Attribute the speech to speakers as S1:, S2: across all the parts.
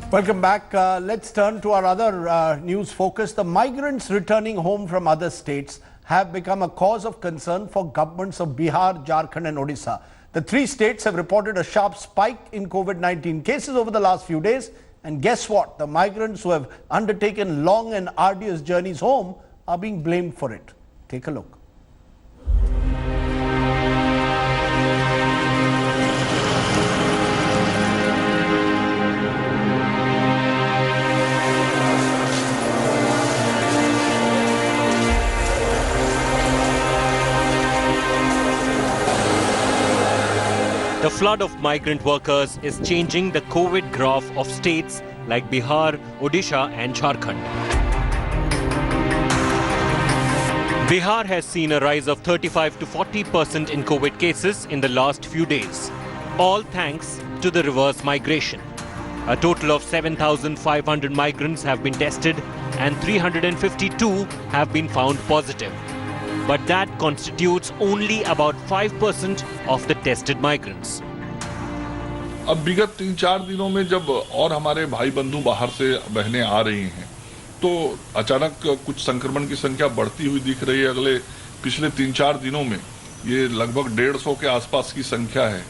S1: Welcome back. Let's turn to our other news focus. The migrants returning home from other states have become a cause of concern for governments of Bihar, Jharkhand and Odisha. The three states have reported a sharp spike in COVID-19 cases over the last few days. And guess what? The migrants who have undertaken long and arduous journeys home are being blamed for it. Take a look.
S2: The flood of migrant workers is changing the COVID graph of states like Bihar, Odisha and Jharkhand. Bihar has seen a rise of 35 to 40% in COVID cases in the last few days, all thanks to the reverse migration. A total of 7,500 migrants have been tested and 352 have been found positive. But that constitutes only about 5% of the tested migrants.
S3: अब विगत 3-4 दिनों में जब और हमारे भाई बंधु बाहर से बहनें आ रही हैं तो अचानक कुछ संक्रमण की संख्या बढ़ती हुई दिख रही है। अगले पिछले 3-4 दिनों में ये लगभग 150 के आसपास की संख्या है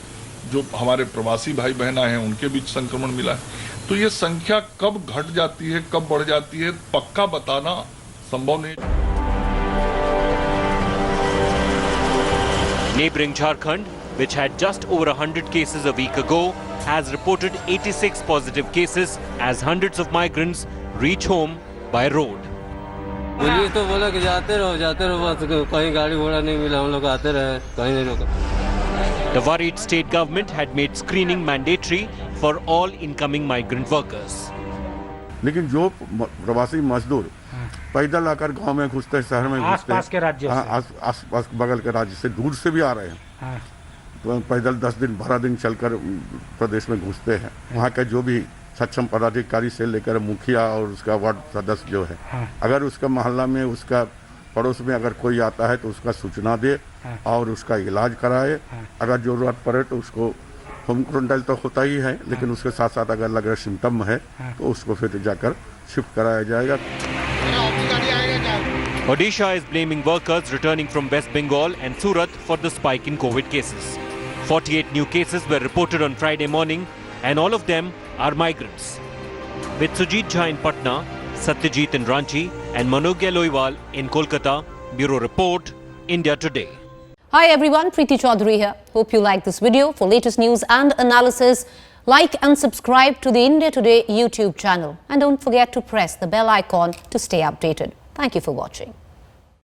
S3: जो हमारे प्रवासी भाई बहन आए हैं उनके बीच संक्रमण मिला है। तो ये संख्या कब घट जाती है, कब बढ़ जाती है, पक्का बताना संभव नहीं।
S2: Neighbouring Jharkhand, which had just over 100 cases a week ago, has reported 86 positive cases as hundreds of migrants reach home by road.
S4: Police तो बोला कि जाते रहो बस कहीं गाड़ी घोड़ा नहीं मिला, हम लोग आते रहे, कहीं नहीं रोका।
S2: The worried state government had made screening mandatory for all incoming migrant workers.
S5: लेकिन जो प्रवासी मजदूर पैदल आकर गांव में घुसते हैं, शहर में घुसते हैं, आसपास के राज्य से, आसपास बगल के राज्य से दूर से भी आ रहे हैं, तो पैदल 10 दिन 12 दिन चलकर प्रदेश में घुसते हैं। वहाँ के जो भी सक्षम पदाधिकारी से लेकर मुखिया और उसका वार्ड सदस्य जो है, अगर उसका मोहल्ला में उसका पड़ोस में अगर कोई आता है तो उसका सूचना दे और उसका इलाज कराए। अगर जरूरत पड़े तो उसको होम क्वारंटाइन तो होता ही है, लेकिन उसके साथ साथ अगर लग रहा सिम्टम है तो उसको फिर जाकर शिफ्ट कराया जाएगा।
S2: Odisha is blaming workers returning from West Bengal and Surat for the spike in COVID cases. 48 new cases were reported on Friday morning and all of them are migrants. With Sujit Jha in Patna, Satyajit in Ranchi and Manogya Loiwal in Kolkata, Bureau Report, India Today.
S6: Hi everyone, Preeti Chaudhary here. Hope you like this video. For latest news and analysis, like and subscribe to the India Today YouTube channel. And don't forget to press the bell icon to stay updated. Thank you for watching.